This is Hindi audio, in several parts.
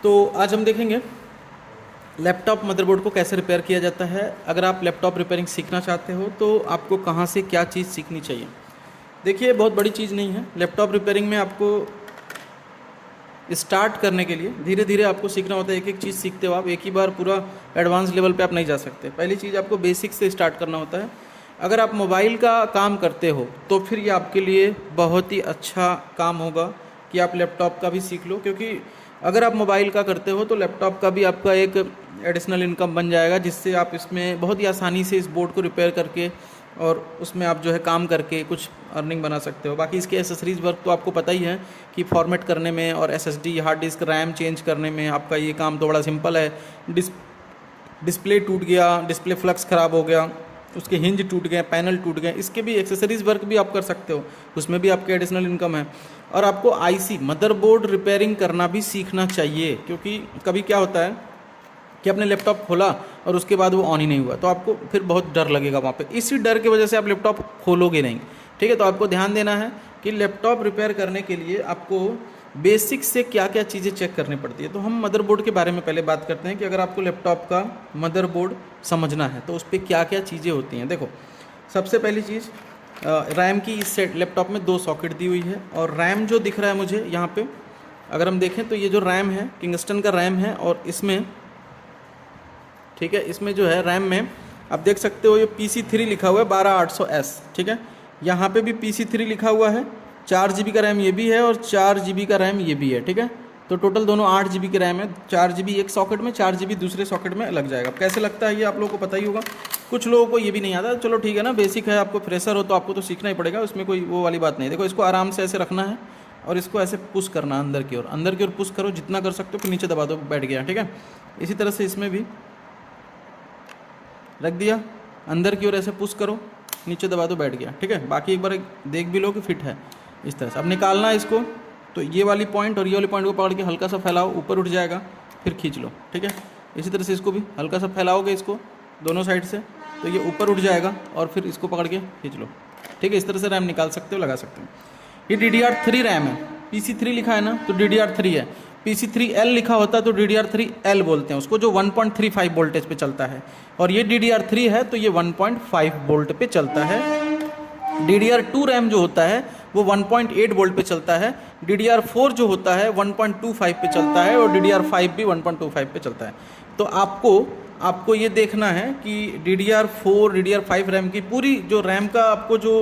तो आज हम देखेंगे लैपटॉप मदरबोर्ड को कैसे रिपेयर किया जाता है। अगर आप लैपटॉप रिपेयरिंग सीखना चाहते हो तो आपको कहाँ से क्या चीज़ सीखनी चाहिए। देखिए, बहुत बड़ी चीज़ नहीं है लैपटॉप रिपेयरिंग में। आपको स्टार्ट करने के लिए धीरे धीरे आपको सीखना होता है। एक एक चीज़ सीखते हो आप, एक ही बार पूरा एडवांस लेवल पे आप नहीं जा सकते। पहली चीज़ आपको बेसिक से स्टार्ट करना होता है। अगर आप मोबाइल का काम करते हो तो फिर ये आपके लिए बहुत ही अच्छा काम होगा कि आप लैपटॉप का भी सीख लो, क्योंकि अगर आप मोबाइल का करते हो तो लैपटॉप का भी आपका एक एडिशनल इनकम बन जाएगा, जिससे आप इसमें बहुत ही आसानी से इस बोर्ड को रिपेयर करके और उसमें आप जो है काम करके कुछ अर्निंग बना सकते हो। बाकी इसके एसेसरीज़ वर्क तो आपको पता ही है कि फॉर्मेट करने में और SSD hard disk RAM change करने में आपका ये काम तो बड़ा सिंपल है। डिस्प्ले टूट गया, डिस्प्ले फ्लक्स ख़राब हो गया, उसके हिंज टूट गए, पैनल टूट गए, इसके भी एक्सेसरीज़ वर्क भी आप कर सकते हो, उसमें भी आपके एडिशनल इनकम है। और आपको आईसी मदरबोर्ड रिपेयरिंग करना भी सीखना चाहिए, क्योंकि कभी क्या होता है कि आपने लैपटॉप खोला और उसके बाद वो ऑन ही नहीं हुआ तो आपको फिर बहुत डर लगेगा वहाँ पे। इसी डर की वजह से आप लैपटॉप खोलोगे नहीं। ठीक है, तो आपको ध्यान देना है कि लैपटॉप रिपेयर करने के लिए आपको बेसिक से क्या क्या चीज़ें चेक करनी पड़ती है। तो हम मदरबोर्ड के बारे में पहले बात करते हैं कि अगर आपको लैपटॉप का मदरबोर्ड समझना है तो उस पर क्या क्या चीज़ें होती हैं। देखो, सबसे पहली चीज़ रैम की। इस सेट लैपटॉप में 2 सॉकेट दी हुई है और रैम जो दिख रहा है मुझे यहाँ पे, अगर हम देखें तो ये जो रैम है किंगस्टन का रैम है, और इसमें ठीक है, इसमें जो है रैम में आप देख सकते हो ये PC3 लिखा हुआ है 12800S। ठीक है, यहाँ पे भी PC3 लिखा हुआ है। 4 GB का रैम ये भी है और 4 GB का रैम ये भी है। ठीक है, तो टोटल दोनों 8 GB के रैम है। 4 GB एक सॉकेट में, 4 GB दूसरे सॉकेट में लग जाएगा। कैसे लगता है ये आप लोगों को पता ही होगा, कुछ लोगों को ये भी नहीं आता। चलो ठीक है ना, बेसिक है, आपको फ्रेशर हो तो आपको तो सीखना ही पड़ेगा, उसमें कोई वो वाली बात नहीं। देखो, इसको आराम से ऐसे रखना है और इसको ऐसे पुश करना अंदर की ओर, अंदर की ओर पुश करो जितना कर सकते हो, फिर नीचे दबा दो, बैठ गया। ठीक है, इसी तरह से इसमें भी रख दिया, अंदर की ओर ऐसे पुश करो, नीचे दबा दो, बैठ गया। ठीक है, बाकी एक बार देख भी लो कि फिट है इस तरह से। अब निकालना है इसको, तो ये वाली पॉइंट और ये वाली पॉइंट को पकड़ के हल्का सा फैलाओ, ऊपर उठ जाएगा, फिर खींच लो। ठीक है, इसी तरह से इसको भी हल्का सा फैलाओगे इसको दोनों साइड से, तो ये ऊपर उठ जाएगा और फिर इसको पकड़ के खींच लो। ठीक है, इस तरह से रैम निकाल सकते हो, लगा सकते हो। ये DDR3 रैम है, PC3 लिखा है ना तो DDR3 है। PC3L लिखा होता है तो DDR3L बोलते हैं उसको, जो 1.35 वोल्टेज पे चलता है। और ये DDR3 है तो ये 1.5 वोल्ट पे चलता है। DDR2 रैम जो होता है वो 1.8 वोल्ट पे चलता है। DDR4 जो होता है 1.25 पे चलता है, और DDR5 भी 1.25 पे चलता है। तो आपको ये देखना है कि DDR4 DDR5 रैम की पूरी जो रैम का आपको जो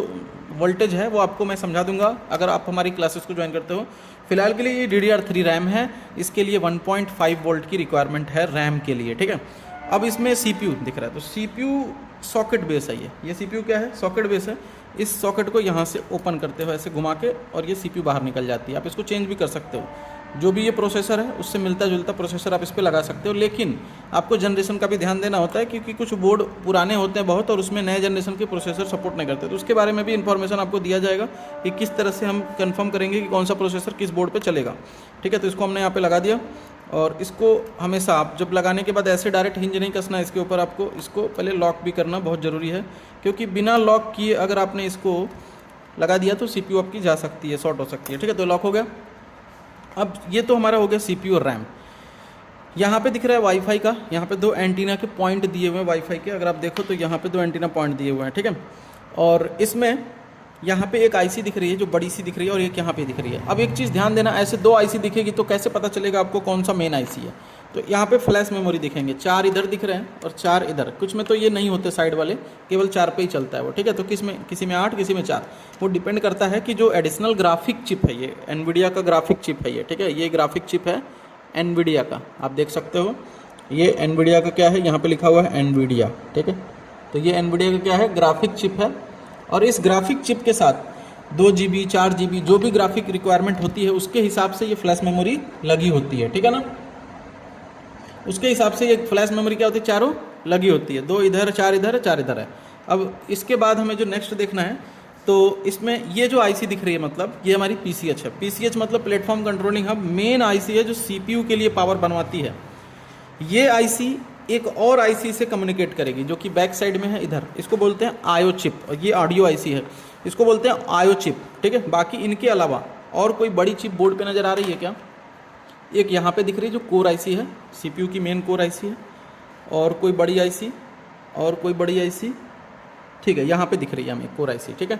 वोल्टेज है वो आपको मैं समझा दूंगा अगर आप हमारी क्लासेस को ज्वाइन करते हो। फिलहाल के लिए ये DDR3 रैम है, इसके लिए 1.5 वोल्ट की रिक्वायरमेंट है रैम के लिए। ठीक है, अब इसमें CPU दिख रहा है तो CPU सॉकेट बेस है। ये CPU क्या है, सॉकेट बेस है। इस सॉकेट को यहाँ से ओपन करते हो ऐसे घुमा के, और ये CPU बाहर निकल जाती है। आप इसको चेंज भी कर सकते हो, जो भी ये प्रोसेसर है उससे मिलता जुलता प्रोसेसर आप इस पर लगा सकते हो। लेकिन आपको जनरेशन का भी ध्यान देना होता है, क्योंकि कुछ बोर्ड पुराने होते हैं बहुत और उसमें नए जनरेशन के प्रोसेसर सपोर्ट नहीं करते, तो उसके बारे में भी इन्फॉर्मेशन आपको दिया जाएगा कि किस तरह से हम कंफर्म करेंगे कि कौन सा प्रोसेसर किस बोर्ड पे चलेगा। ठीक है, तो इसको हमने यहाँ पे लगा दिया, और इसको हमेशा आप जब लगाने के बाद ऐसे डायरेक्ट हिंज नहीं कसना इसके ऊपर, आपको इसको पहले लॉक भी करना बहुत ज़रूरी है, क्योंकि बिना लॉक किए अगर आपने इसको लगा दिया तो CPU आपकी जा सकती है, शॉर्ट हो सकती है। ठीक है, तो लॉक हो गया। अब ये तो हमारा हो गया CPU और रैम। यहाँ पे दिख रहा है वाईफाई का, यहाँ पे 2 एंटीना के पॉइंट दिए हुए हैं वाईफाई के, अगर आप देखो तो यहाँ पे 2 एंटीना पॉइंट दिए हुए हैं। ठीक है, और इसमें यहाँ पे एक IC दिख रही है जो बड़ी सी दिख रही है, और एक यहाँ पे दिख रही है। अब एक चीज़ ध्यान देना, ऐसे 2 IC दिखेगी तो कैसे पता चलेगा आपको कौन सा मेन IC है। तो यहाँ पे फ्लैश मेमोरी दिखेंगे, 4 इधर दिख रहे हैं और 4 इधर। कुछ में तो ये नहीं होते साइड वाले, केवल 4 पे ही चलता है वो। ठीक है, तो किसी में 8 किसी में 4, वो डिपेंड करता है कि जो एडिशनल ग्राफिक चिप है, ये NVIDIA का ग्राफिक चिप है ये। ठीक है, ये ग्राफिक चिप है NVIDIA का, आप देख सकते हो ये NVIDIA का क्या है, यहाँ पे लिखा हुआ है NVIDIA। ठीक है, तो ये NVIDIA का क्या है, ग्राफिक चिप है। और इस ग्राफिक चिप के साथ 2 GB 4 GB जो भी ग्राफिक रिक्वायरमेंट होती है उसके हिसाब से ये फ्लैश मेमोरी लगी होती है। ठीक है ना, उसके हिसाब से ये फ्लैश मेमोरी क्या होती है, चारों लगी होती है, 2 इधर 4 इधर 4 इधर है। अब इसके बाद हमें जो नेक्स्ट देखना है, तो इसमें ये जो IC दिख रही है, मतलब ये हमारी PCH है। PCH मतलब platform controlling hub, main IC है जो CPU के लिए पावर बनवाती है। ये IC एक और IC से कम्युनिकेट करेगी जो कि बैक साइड में है इधर, इसको बोलते हैं IO चिप, और ये ऑडियो IC है, इसको बोलते हैं IO चिप। ठीक है, बाकी इनके अलावा और कोई बड़ी चिप बोर्ड पे नज़र आ रही है क्या? एक यहाँ पे दिख रही है जो कोर आईसी है, सीपीयू की मेन कोर आईसी है, और कोई बड़ी आईसी और कोई बड़ी आईसी, ठीक है, यहाँ पे दिख रही है हमें कोर आईसी, ठीक है।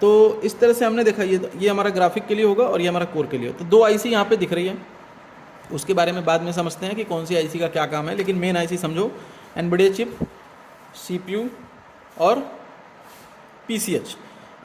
तो इस तरह से हमने देखा ये हमारा ग्राफिक के लिए होगा और ये हमारा कोर के लिए होगा। तो दो आईसी यहाँ पे दिख रही है, उसके बारे में बाद में समझते हैं कि कौन सी आईसी का क्या काम है, लेकिन मेन आईसी समझो एनवीडिया चिप, सीपीयू और पीसीएच।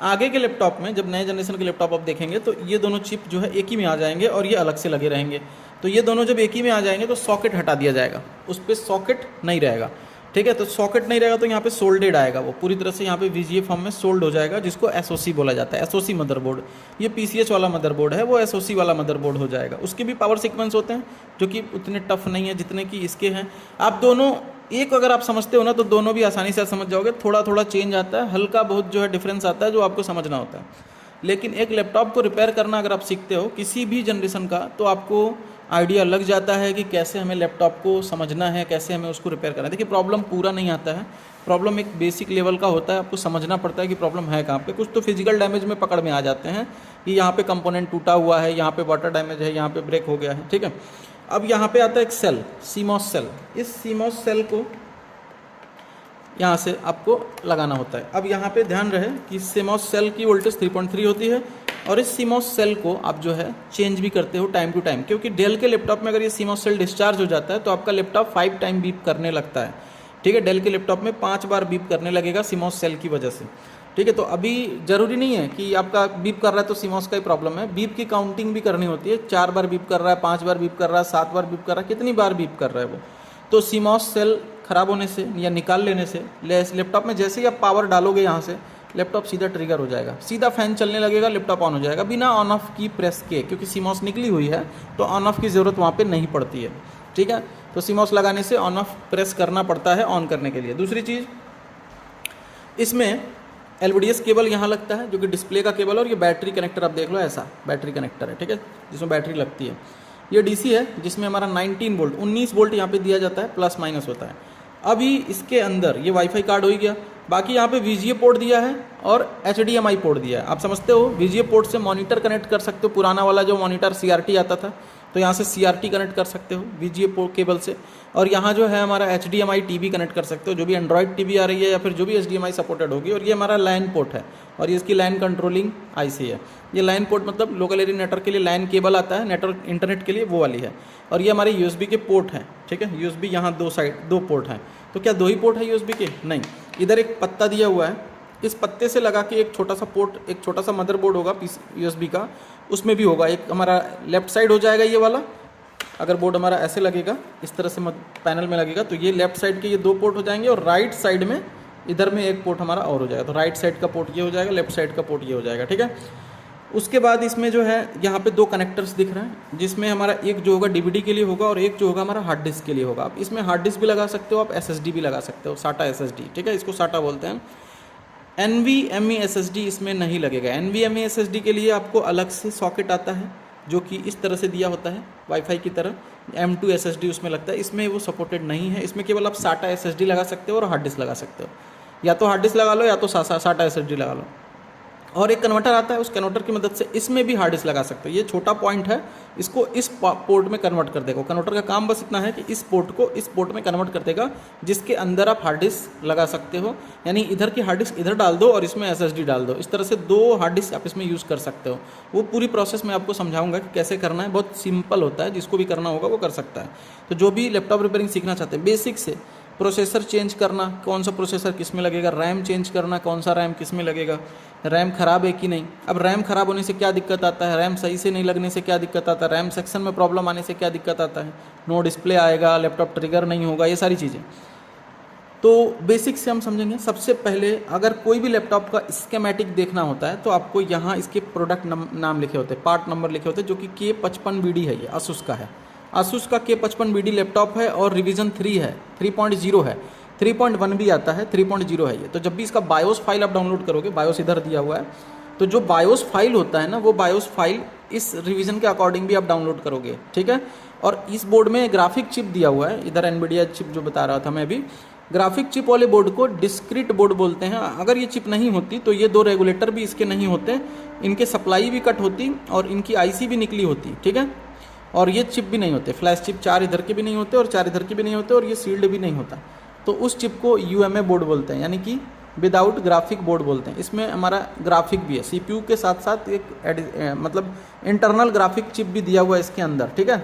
आगे के लैपटॉप में जब नए जनरेशन के लैपटॉप आप देखेंगे तो ये दोनों चिप जो है एक ही में आ जाएंगे और ये अलग से लगे रहेंगे। तो ये दोनों जब एक ही में आ जाएंगे तो सॉकेट हटा दिया जाएगा, उस पर सॉकेट नहीं रहेगा, ठीक है। तो सॉकेट नहीं रहेगा तो यहाँ पे सोल्डेड आएगा, वो पूरी तरह से यहाँ पे वीजीए फॉर्म में सोल्ड हो जाएगा, जिसको एसओसी बोला जाता है, एसओसी मदरबोर्ड। ये पीसीएच वाला मदरबोर्ड है, वो एसओसी वाला मदरबोर्ड हो जाएगा। उसके भी पावर सीक्वेंस होते हैं जो कि उतने टफ नहीं है जितने कि इसके हैं। आप दोनों एक अगर आप समझते हो ना तो दोनों भी आसानी से समझ जाओगे। थोड़ा थोड़ा चेंज आता है, हल्का बहुत जो है डिफरेंस आता है जो आपको समझना होता है। लेकिन एक लैपटॉप को रिपेयर करना अगर आप सीखते हो किसी भी जनरेशन का, तो आपको आइडिया लग जाता है कि कैसे हमें लैपटॉप को समझना है, कैसे हमें उसको रिपेयर करना है। देखिए प्रॉब्लम पूरा नहीं आता है, प्रॉब्लम एक बेसिक लेवल का होता है, आपको समझना पड़ता है कि प्रॉब्लम है कहाँ पे। कुछ तो फिजिकल डैमेज में पकड़ में आ जाते हैं कि यहाँ पे कंपोनेंट टूटा हुआ है, यहाँ पे वाटर डैमेज है, यहाँ पे ब्रेक हो गया है, ठीक है। अब यहाँ पे आता है एक सेल, सीमॉस सेल। इस सीमॉस सेल को यहाँ से आपको लगाना होता है। अब यहाँ पे ध्यान रहे कि सीमॉस सेल की वोल्टेज 3.3 होती है और इस सीमॉस सेल को आप जो है चेंज भी करते हो टाइम टू टाइम, क्योंकि डेल के लैपटॉप में अगर ये सीमॉस सेल डिस्चार्ज हो जाता है तो आपका लैपटॉप 5 टाइम बीप करने लगता है, ठीक है। डेल के लैपटॉप में 5 बार बीप करने लगेगा सीमॉस सेल की वजह से, ठीक है। तो अभी जरूरी नहीं है कि आपका बीप कर रहा है तो सीमॉस का ही प्रॉब्लम है, बीप की काउंटिंग भी करनी होती है। 4 बार बीप कर रहा है, 5 बार बीप कर रहा है, 7 बार बीप कर रहा है, कितनी बार बीप कर रहा है वो। तो सीमॉस सेल खराब होने से या निकाल लेने से लैपटॉप में जैसे ही आप पावर डालोगे यहाँ से, लैपटॉप सीधा ट्रिगर हो जाएगा, सीधा फैन चलने लगेगा, लैपटॉप ऑन हो जाएगा बिना ऑन ऑफ की प्रेस के, क्योंकि सीमॉस निकली हुई है तो ऑन ऑफ की ज़रूरत वहाँ पे नहीं पड़ती है, ठीक है। तो सीमॉस लगाने से ऑन ऑफ प्रेस करना पड़ता है ऑन करने के लिए। दूसरी चीज़, इसमें एलवीडीएस केबल यहाँ लगता है जो कि डिस्प्ले का केबल, और ये बैटरी कनेक्टर आप देख लो, ऐसा बैटरी कनेक्टर है, ठीक है, जिसमें बैटरी लगती है। ये डीसी है जिसमें हमारा 19 वोल्ट 19 वोल्ट यहाँ पे दिया जाता है, प्लस माइनस होता है। अभी इसके अंदर ये वाईफाई कार्ड हो ही गया, बाकी यहाँ पे वीजीए पोर्ट दिया है और एचडीएमआई पोर्ट दिया है। आप समझते हो वीजीए पोर्ट से मॉनिटर कनेक्ट कर सकते हो, पुराना वाला जो मॉनिटर सीआरटी आता था तो यहाँ से सीआरटी कनेक्ट कर सकते हो वीजीए पोर्ट केबल से। और यहाँ जो है हमारा एचडीएमआई टीवी कनेक्ट कर सकते हो, जो भी एंड्रॉयड टीवी आ रही है या फिर जो भी एचडीएमआई सपोर्टेड होगी। और ये हमारा लाइन पोर्ट है और ये इसकी लाइन कंट्रोलिंग आईसी है। ये लाइन पोर्ट मतलब लोकल एरिया नेटवर्क के लिए लाइन केबल आता है, नेटवर्क इंटरनेट के लिए वो वाली है। और ये हमारे यूएसबी के पोर्ट हैं, ठीक है। यूएसबी यहाँ दो पोर्ट हैं। तो क्या 2 ही पोर्ट है यूएसबी के? नहीं, इधर एक पत्ता दिया हुआ है, इस पत्ते से लगा के एक छोटा सा पोर्ट, एक छोटा सा मदरबोर्ड होगा यूएसबी का, उसमें भी होगा। एक हमारा लेफ्ट साइड हो जाएगा ये वाला, अगर बोर्ड हमारा ऐसे लगेगा इस तरह से पैनल में लगेगा तो ये लेफ्ट साइड के ये 2 पोर्ट हो जाएंगे, और राइट साइड में इधर में एक पोर्ट हमारा और हो जाएगा। तो राइट साइड का पोर्ट ये हो जाएगा, लेफ्ट साइड का पोर्ट ये हो जाएगा, ठीक है। उसके बाद इसमें जो है यहाँ पे 2 कनेक्टर्स दिख रहे हैं, जिसमें हमारा एक जो होगा डीवीडी के लिए होगा और एक जो होगा हमारा हार्ड डिस्क के लिए होगा। आप इसमें हार्ड डिस्क भी लगा सकते हो, आप एसएसडी भी लगा सकते हो, साटा एसएसडी, ठीक है, इसको साटा बोलते हैं। एनवीएमई एसएसडी इसमें नहीं लगेगा। एनवीएमई एसएसडी के लिए आपको अलग से सॉकेट आता है जो कि इस तरह से दिया होता है वाईफाई की तरह, M2 SSD उसमें लगता है, इसमें वो सपोर्टेड नहीं है। इसमें केवल आप साटा SSD लगा सकते हो और हार्ड डिस्क लगा सकते हो, या तो हार्ड डिस्क लगा लो या तो साटा SSD लगा लो। और एक कन्वर्टर आता है, उस कन्वर्टर की मदद से इसमें भी हार्ड डिस्क लगा सकते हो। ये छोटा पॉइंट है, इसको इस पोर्ट में कन्वर्ट कर देगा। कन्वर्टर का काम बस इतना है कि इस पोर्ट को इस पोर्ट में कन्वर्ट कर देगा, जिसके अंदर आप हार्ड डिस्क लगा सकते हो। यानी इधर की हार्ड डिस्क इधर डाल दो और इसमें SSD डाल दो, इस तरह से 2 हार्ड डिस्क आप इसमें यूज़ कर सकते हो। वो पूरी प्रोसेस मैं आपको समझाऊंगा कि कैसे करना है, बहुत सिंपल होता है, जिसको भी करना होगा वो कर सकता है। तो जो भी लैपटॉप रिपेयरिंग सीखना चाहते हैं, बेसिक से प्रोसेसर चेंज करना, कौन सा प्रोसेसर किस में लगेगा, रैम चेंज करना, कौन सा रैम किस में लगेगा, रैम ख़राब है कि नहीं। अब रैम ख़राब होने से क्या दिक्कत आता है, रैम सही से नहीं लगने से क्या दिक्कत आता है, रैम सेक्शन में प्रॉब्लम आने से क्या दिक्कत आता है, नो डिस्प्ले आएगा, लैपटॉप ट्रिगर नहीं होगा, ये सारी चीज़ें तो बेसिक से हम समझेंगे। सबसे पहले अगर कोई भी लैपटॉप का स्कीमेटिक देखना होता है तो आपको यहाँ इसके प्रोडक्ट नाम लिखे होते हैं, पार्ट नंबर लिखे होते हैं, जो कि K55BD है, ये आसूस का है। आसूस का K55BD लैपटॉप है और रिवीजन 3 है, 3.0 है, 3.1 भी आता है, 3.0 है ये। तो जब भी इसका बायोस फाइल आप डाउनलोड करोगे, बायोस इधर दिया हुआ है, तो जो बायोस फाइल होता है ना, वो बायोस फाइल इस रिवीजन के अकॉर्डिंग भी आप डाउनलोड करोगे, ठीक है। और इस बोर्ड में ग्राफिक चिप दिया हुआ है, इधर एनवीडिया चिप जो बता रहा था मैं अभी, ग्राफिक चिप वाले बोर्ड को डिस्क्रीट बोर्ड बोलते हैं। अगर ये चिप नहीं होती तो ये 2 रेगुलेटर भी इसके नहीं होते, इनके सप्लाई भी कट होती और इनकी आईसी भी निकली होती, ठीक है। और ये चिप भी नहीं होते, फ्लैश चिप 4 इधर के भी नहीं होते और 4 इधर के भी नहीं होते और ये सील्ड भी नहीं होता। तो उस चिप को UMA बोर्ड बोलते हैं, यानी कि विदाउट ग्राफिक बोर्ड बोलते हैं। इसमें हमारा ग्राफिक भी है, CPU के साथ साथ एक मतलब इंटरनल ग्राफिक चिप भी दिया हुआ है इसके अंदर, ठीक है,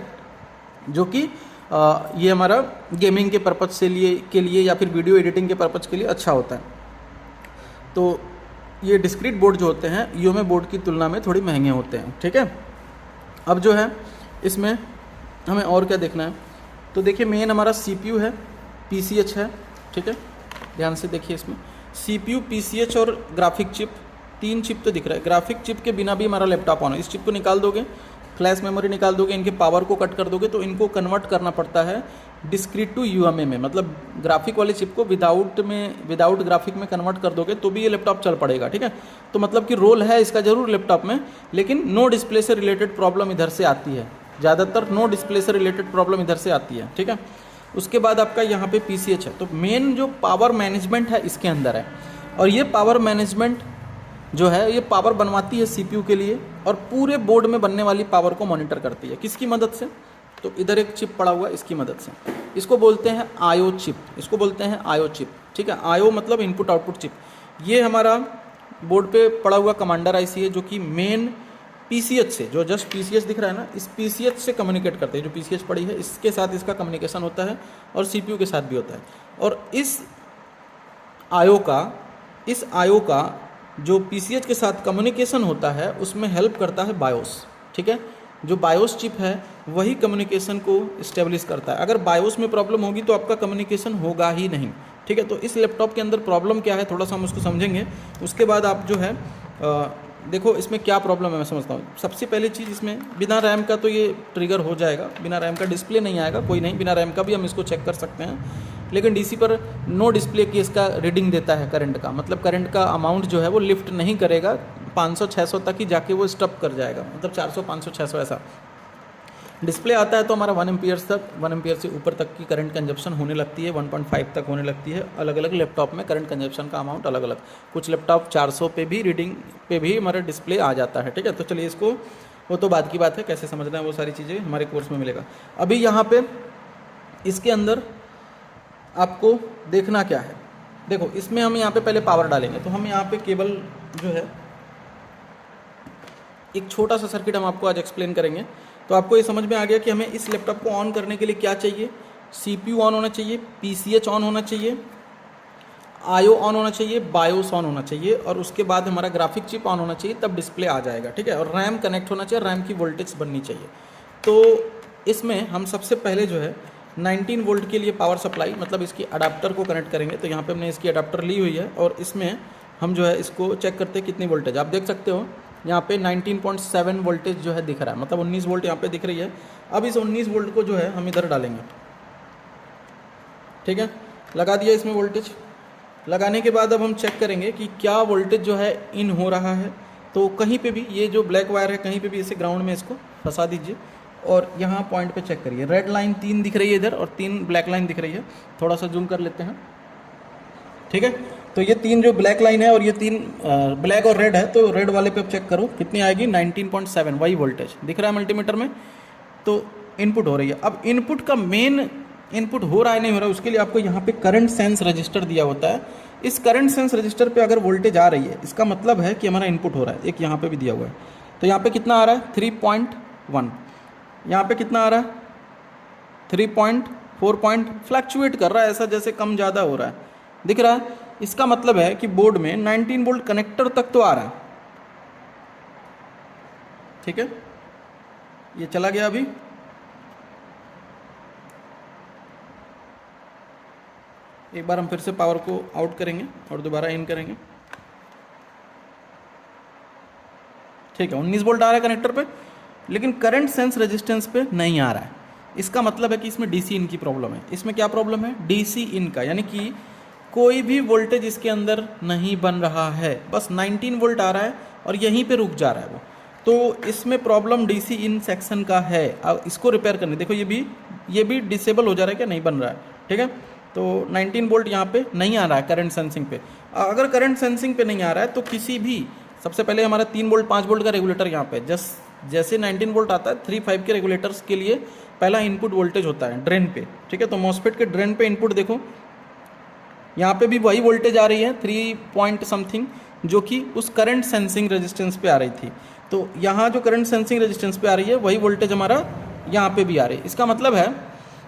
जो कि ये हमारा गेमिंग के पर्पज़ के लिए या फिर वीडियो एडिटिंग के पर्पज़ के लिए अच्छा होता है। तो ये डिस्क्रीट बोर्ड जो होते हैं UMA बोर्ड की तुलना में थोड़ी महंगे होते हैं, ठीक है। अब जो है इसमें हमें और क्या देखना है, तो देखिए मेन हमारा CPU है, PCH है, ठीक है, ध्यान से देखिए इसमें CPU, PCH और ग्राफिक चिप, 3 चिप तो दिख रहा है। ग्राफिक चिप के बिना भी हमारा लैपटॉप ऑन है। इस चिप को निकाल दोगे, फ्लैश मेमोरी निकाल दोगे, इनके पावर को कट कर दोगे, तो इनको कन्वर्ट करना पड़ता है डिस्क्रीट टू UMA में, मतलब ग्राफिक वाले चिप को विदाउट ग्राफिक में कन्वर्ट कर दोगे तो भी ये लैपटॉप चल पड़ेगा, ठीक है। तो मतलब कि रोल है इसका जरूर लैपटॉप में, लेकिन नो डिस्प्ले से रिलेटेड प्रॉब्लम इधर से आती है, ज़्यादातर नो डिस्प्ले से रिलेटेड प्रॉब्लम इधर से आती है, ठीक है। उसके बाद आपका यहाँ पे PCH है। तो मेन जो पावर मैनेजमेंट है इसके अंदर है, और ये पावर मैनेजमेंट जो है ये पावर बनवाती है CPU के लिए और पूरे बोर्ड में बनने वाली पावर को मॉनिटर करती है। किसकी मदद से, तो इधर एक चिप पड़ा हुआ है, इसकी मदद से। इसको बोलते हैं IO चिप, इसको बोलते हैं IO चिप, ठीक है। IO मतलब इनपुट आउटपुट चिप। ये हमारा बोर्ड पे पड़ा हुआ कमांडर IC है, जो कि मेन PCH से, जो जस्ट PCH दिख रहा है ना, इस PCH से कम्युनिकेट करते हैं। जो PCH पड़ी है इसके साथ इसका कम्युनिकेशन होता है और CPU के साथ भी होता है। और इस IO का जो PCH के साथ कम्युनिकेशन होता है उसमें हेल्प करता है BIOS, ठीक है। जो BIOS चिप है वही कम्युनिकेशन को इस्टेब्लिश करता है। अगर BIOS में प्रॉब्लम होगी तो आपका कम्युनिकेशन होगा ही नहीं, ठीक है। तो इस लैपटॉप के अंदर प्रॉब्लम क्या है थोड़ा सा हम उसको समझेंगे, उसके बाद आप जो है देखो इसमें क्या प्रॉब्लम है मैं समझता हूँ। सबसे पहली चीज़, इसमें बिना रैम का तो ये ट्रिगर हो जाएगा, बिना रैम का डिस्प्ले नहीं आएगा, कोई नहीं, बिना रैम का भी हम इसको चेक कर सकते हैं। लेकिन DC पर नो डिस्प्ले की इसका रीडिंग देता है करंट का, मतलब करंट का अमाउंट जो है वो लिफ्ट नहीं करेगा, 500-600 तक ही जाके वो स्टॉप कर जाएगा, मतलब 400, 500, 600 ऐसा। डिस्प्ले आता है तो हमारा 1 एम्पियर्स तक, 1 एम्पियर से ऊपर तक की करंट कंजप्शन होने लगती है, 1.5 तक होने लगती है। अलग अलग लैपटॉप में करंट कंजप्शन का अमाउंट अलग अलग, कुछ लैपटॉप 400 पे भी रीडिंग पे भी हमारा डिस्प्ले आ जाता है, ठीक है। तो चलिए इसको, वो तो बाद की बात है, कैसे समझना है वो सारी चीज़ें हमारे कोर्स में मिलेगा। अभी यहाँ पे इसके अंदर आपको देखना क्या है, देखो इसमें हम यहाँ पे पहले पावर डालेंगे, तो हम यहाँ पे केबल जो है एक छोटा सा सर्किट हम आपको आज एक्सप्लेन करेंगे। तो आपको ये समझ में आ गया कि हमें इस लैपटॉप को ऑन करने के लिए क्या चाहिए, CPU ऑन होना चाहिए, PCH ऑन होना चाहिए, IO ऑन होना चाहिए, BIOS ऑन होना चाहिए, और उसके बाद हमारा ग्राफिक चिप ऑन होना चाहिए, तब डिस्प्ले आ जाएगा, ठीक है। और रैम कनेक्ट होना चाहिए, रैम की वोल्टेज बननी चाहिए। तो इसमें हम सबसे पहले जो है 19 वोल्ट के लिए पावर सप्लाई, मतलब इसकी अडाप्टर को कनेक्ट करेंगे। तो यहाँ पे हमने इसकी अडाप्टर ली हुई है और इसमें हम जो है इसको चेक करते हैं कितनी वोल्टेज। आप देख सकते हो यहाँ पे 19.7 वोल्टेज जो है दिख रहा है, मतलब 19 वोल्ट यहाँ पे दिख रही है। अब इस 19 वोल्ट को जो है हम इधर डालेंगे, ठीक है। लगा दिया इसमें वोल्टेज। लगाने के बाद अब हम चेक करेंगे कि क्या वोल्टेज जो है इन हो रहा है। तो कहीं पे भी ये जो ब्लैक वायर है कहीं पे भी इसे ग्राउंड में इसको फंसा दीजिए और यहाँ पॉइंट पे चेक करिए। रेड लाइन 3 दिख रही है इधर और 3 ब्लैक लाइन दिख रही है। थोड़ा सा जूम कर लेते हैं, ठीक है। तो ये 3 जो ब्लैक लाइन है और ये 3 ब्लैक और रेड है, तो रेड वाले पे चेक करो कितनी आएगी, 19.7 वही वोल्टेज दिख रहा है मल्टीमीटर में। तो इनपुट हो रही है। अब इनपुट का मेन इनपुट हो रहा है नहीं हो रहा है उसके लिए आपको यहाँ पे करंट सेंस रजिस्टर दिया होता है। इस करंट सेंस रजिस्टर पे अगर वोल्टेज आ रही है इसका मतलब है कि हमारा इनपुट हो रहा है। एक यहाँ पे भी दिया हुआ है, तो यहाँ पे कितना आ रहा है 3.1, यहाँ पे कितना आ रहा है 3.4 फ्लक्चुएट कर रहा है, ऐसा जैसे कम ज़्यादा हो रहा है, दिख रहा है। इसका मतलब है कि बोर्ड में 19 वोल्ट कनेक्टर तक तो आ रहा है, ठीक है। ये चला गया अभी। एक बार हम फिर से पावर को आउट करेंगे और दोबारा इन करेंगे, ठीक है। 19 वोल्ट आ रहा है कनेक्टर पे, लेकिन करंट सेंस रेजिस्टेंस पे नहीं आ रहा है। इसका मतलब है कि इसमें DC इन की प्रॉब्लम है। इसमें क्या प्रॉब्लम है, DC इन का, यानी कि कोई भी वोल्टेज इसके अंदर नहीं बन रहा है, बस 19 वोल्ट आ रहा है और यहीं पे रुक जा रहा है वो। तो इसमें प्रॉब्लम DC इन सेक्शन का है। अब इसको रिपेयर करने, देखो ये भी डिसेबल हो जा रहा है, क्या नहीं बन रहा है, ठीक है। तो 19 वोल्ट यहाँ पे नहीं आ रहा है करंट सेंसिंग पे। अगर करंट सेंसिंग पे नहीं आ रहा है तो किसी भी, सबसे पहले हमारा 3 वोल्ट 5 वोल्ट का रेगुलेटर यहाँ पे जस्ट जैसे 19 वोल्ट आता है 3.5 के रेगुलेटर्स के लिए पहला इनपुट वोल्टेज होता है ड्रेन पे, ठीक है। तो मॉस्फेट के ड्रेन पे इनपुट देखो, यहाँ पे भी वही वोल्टेज आ रही है 3 पॉइंट समथिंग, जो कि उस करंट सेंसिंग रेजिस्टेंस पे आ रही थी। तो यहाँ जो करंट सेंसिंग रेजिस्टेंस पे आ रही है वही वोल्टेज हमारा यहाँ पे भी आ रही है। इसका मतलब है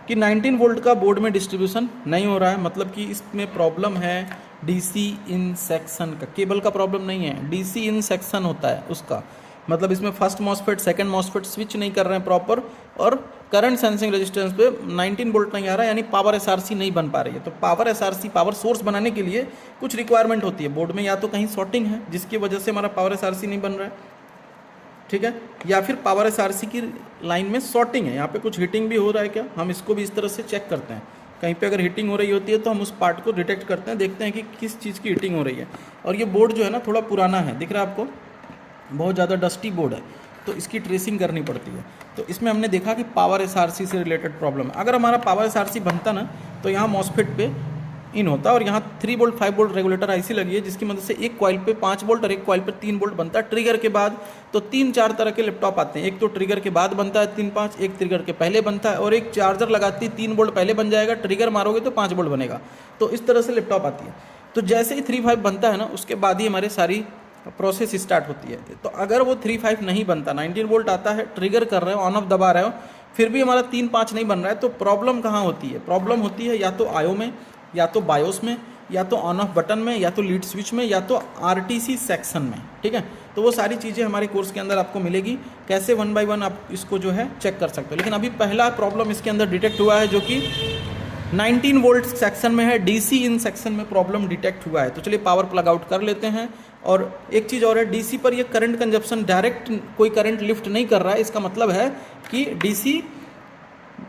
कि 19 वोल्ट का बोर्ड में डिस्ट्रीब्यूशन नहीं हो रहा है, मतलब कि इसमें प्रॉब्लम है डीसी इन सेक्शन का, केबल का प्रॉब्लम नहीं है, डीसी इन सेक्शन होता है उसका। मतलब इसमें first MOSFET second MOSFET switch नहीं कर रहे हैं प्रॉपर, और करंट सेंसिंग रेजिस्टेंस पे 19 वोल्ट नहीं आ रहा है, यानी पावर एसआरसी नहीं बन पा रही है। तो पावर एसआरसी, पावर सोर्स बनाने के लिए कुछ रिक्वायरमेंट होती है बोर्ड में, या तो कहीं शॉर्टिंग है जिसकी वजह से हमारा पावर एसआरसी नहीं बन रहा है, ठीक है, या फिर पावर एसआरसी की लाइन में शॉर्टिंग है, यहाँ पे कुछ हीटिंग भी हो रहा है क्या, हम इसको भी इस तरह से चेक करते हैं। कहीं पे अगर हीटिंग हो रही होती है तो हम उस पार्ट को डिटेक्ट करते हैं, देखते हैं कि किस चीज़ की हीटिंग हो रही है। और ये बोर्ड जो है ना थोड़ा पुराना है, दिख रहा है आपको, बहुत ज़्यादा डस्टी बोर्ड है, तो इसकी ट्रेसिंग करनी पड़ती है। तो इसमें हमने देखा कि पावर एसआरसी से रिलेटेड प्रॉब्लम है। अगर हमारा पावर एसआरसी बनता ना तो यहाँ मॉसफेट पे इन होता, और यहाँ 3 वोल्ट 5 वोल्ट रेगुलेटर आईसी लगी है, जिसकी मदद से एक कॉइल पे 5 वोल्ट और एक कॉइल पे 3 वोल्ट बनता है ट्रिगर के बाद। तो 3-4 तरह के लैपटॉप आते हैं, एक तो ट्रिगर के बाद बनता है 3-5, एक ट्रिगर के पहले बनता है, और एक चार्जर लगाती 3 वोल्ट पहले बन जाएगा, ट्रिगर मारोगे तो 5 वोल्ट बनेगा। तो इस तरह से लैपटॉप आती है। तो जैसे ही 3.5 बनता है ना, उसके बाद ही हमारे सारी प्रोसेस स्टार्ट होती है। तो अगर वो 3.5 नहीं बनता, 19 वोल्ट आता है, ट्रिगर कर रहे हो, ऑन ऑफ दबा रहे हो, फिर भी हमारा 3-5 नहीं बन रहा है, तो प्रॉब्लम कहाँ होती है? प्रॉब्लम होती है या तो आयो में, या तो बायोस में, या तो ऑन ऑफ बटन में, या तो लीड स्विच में, या तो आरटीसी सेक्शन में, ठीक है। तो वो सारी चीज़ें हमारे कोर्स के अंदर आपको मिलेगी, कैसे 1 बाय 1 आप इसको जो है चेक कर सकते हो। लेकिन अभी पहला प्रॉब्लम इसके अंदर डिटेक्ट हुआ है, जो कि 19 वोल्ट सेक्शन में है, डीसी इन सेक्शन में प्रॉब्लम डिटेक्ट हुआ है। तो चलिए पावर प्लग आउट कर लेते हैं। और एक चीज़ और है, डीसी पर ये करंट कंजप्शन डायरेक्ट कोई करंट लिफ्ट नहीं कर रहा है, इसका मतलब है कि डीसी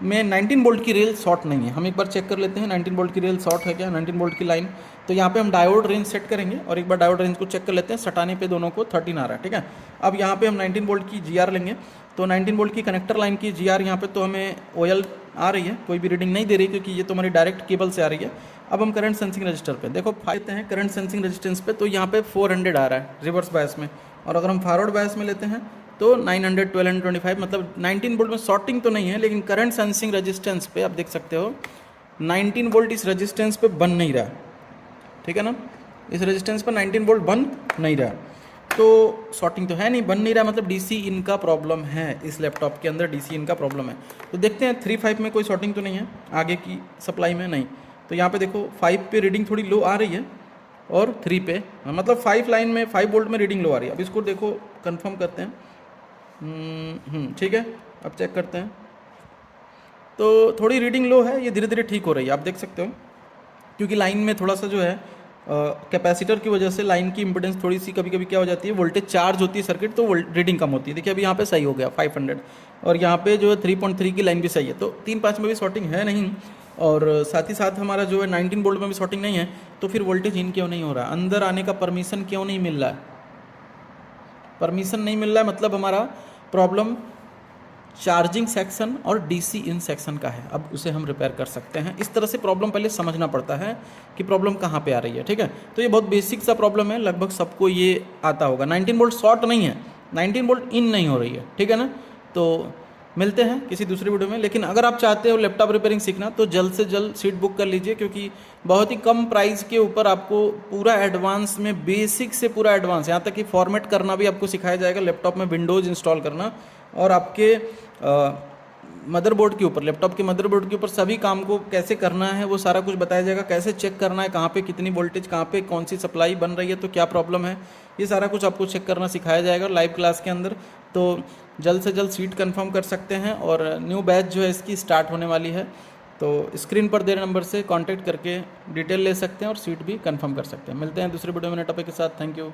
में 19 वोल्ट की रेल शॉर्ट नहीं है। हम एक बार चेक कर लेते हैं 19 वोल्ट की रेल शॉर्ट है क्या, 19 वोल्ट की लाइन। तो यहाँ पे हम डायोड रेंज सेट करेंगे और एक बार डायोड रेंज को चेक कर लेते हैं। सटाने पे दोनों को 13 आ रहा है, ठीक है। अब यहाँ पे हम 19 वोल्ट की जीआर लेंगे, तो 19 वोल्ट की कनेक्टर लाइन की जीआर यहाँ पे तो हमें ओएल आ रही है, कोई भी रीडिंग नहीं दे रही, क्योंकि ये तो हमारी डायरेक्ट केबल से आ रही है। अब हम करंट सेंसिंग रजिस्टर पे देखो लेते हैं, करंट सेंसिंग रेजिस्टेंस पे, तो यहाँ पे 400 आ रहा है रिवर्स बायस में, और अगर हम फॉरवर्ड बायस में लेते हैं तो 900, 1225, मतलब 19 वोल्ट में शॉर्टिंग तो नहीं है, लेकिन करंट सेंसिंग रेजिस्टेंस पे आप देख सकते हो 19 वोल्ट इस रेजिस्टेंस पे बन नहीं रहा, ठीक है ना। इस रेजिस्टेंस पर 19 वोल्ट बन नहीं रहा, तो शॉर्टिंग तो है नहीं, बन नहीं रहा, मतलब डीसी इन का प्रॉब्लम है, इस लैपटॉप के अंदर डीसी इन का प्रॉब्लम है। तो देखते हैं 3.5 में कोई शॉर्टिंग तो नहीं है, आगे की सप्लाई में नहीं। तो यहाँ पे देखो 5 पे रीडिंग थोड़ी लो आ रही है, और 3 पे, मतलब 5 लाइन में 5 वोल्ट में रीडिंग लो आ रही है। अब इसको देखो कंफर्म करते हैं, ठीक है। अब चेक करते हैं, तो थोड़ी रीडिंग लो है, ये धीरे धीरे ठीक हो रही है, आप देख सकते हो, क्योंकि लाइन में थोड़ा सा जो है कैपेसिटर की वजह से लाइन की इंपेडेंस थोड़ी सी कभी कभी क्या हो जाती है, वोल्टेज चार्ज होती है सर्किट, तो रीडिंग कम होती है। देखिए अभी यहाँ पे सही हो गया 500, और यहाँ पे जो है 3.3 की लाइन भी सही है। तो 3-5 में भी शॉर्टिंग है नहीं, और साथ ही साथ हमारा जो है 19 वोल्ट में भी शॉर्टिंग नहीं है। तो फिर वोल्टेज इन क्यों नहीं हो रहा, अंदर आने का परमिशन क्यों नहीं मिल रहा है? परमिशन नहीं मिल रहा है, मतलब हमारा प्रॉब्लम चार्जिंग सेक्शन और डीसी इन सेक्शन का है। अब उसे हम रिपेयर कर सकते हैं। इस तरह से प्रॉब्लम पहले समझना पड़ता है कि प्रॉब्लम कहाँ पे आ रही है, ठीक है। तो ये बहुत बेसिक सा प्रॉब्लम है, लगभग सबको ये आता होगा। 19 वोल्ट शॉर्ट नहीं है, 19 वोल्ट इन नहीं हो रही है, ठीक है ना। तो मिलते हैं किसी दूसरी वीडियो में। लेकिन अगर आप चाहते हो लैपटॉप रिपेयरिंग सीखना, तो जल्द से जल्द सीट बुक कर लीजिए, क्योंकि बहुत ही कम प्राइस के ऊपर आपको पूरा एडवांस में, बेसिक से पूरा एडवांस, यहाँ तक कि फॉर्मेट करना भी आपको सिखाया जाएगा, लैपटॉप में विंडोज़ इंस्टॉल करना, और आपके मदरबोर्ड के ऊपर, लैपटॉप के मदरबोर्ड के ऊपर सभी काम को कैसे करना है वो सारा कुछ बताया जाएगा। कैसे चेक करना है, कहाँ पे कितनी वोल्टेज, कहाँ पे कौन सी सप्लाई बन रही है, तो क्या प्रॉब्लम है, ये सारा कुछ आपको चेक करना सिखाया जाएगा लाइव क्लास के अंदर। तो जल्द से जल्द सीट कंफर्म कर सकते हैं, और न्यू बैच जो है इसकी स्टार्ट होने वाली है। तो स्क्रीन पर दे रहे नंबर से कांटेक्ट करके डिटेल ले सकते हैं और सीट भी कंफर्म कर सकते हैं। मिलते हैं दूसरे वीडियो में नए टॉपिक के साथ। Thank you.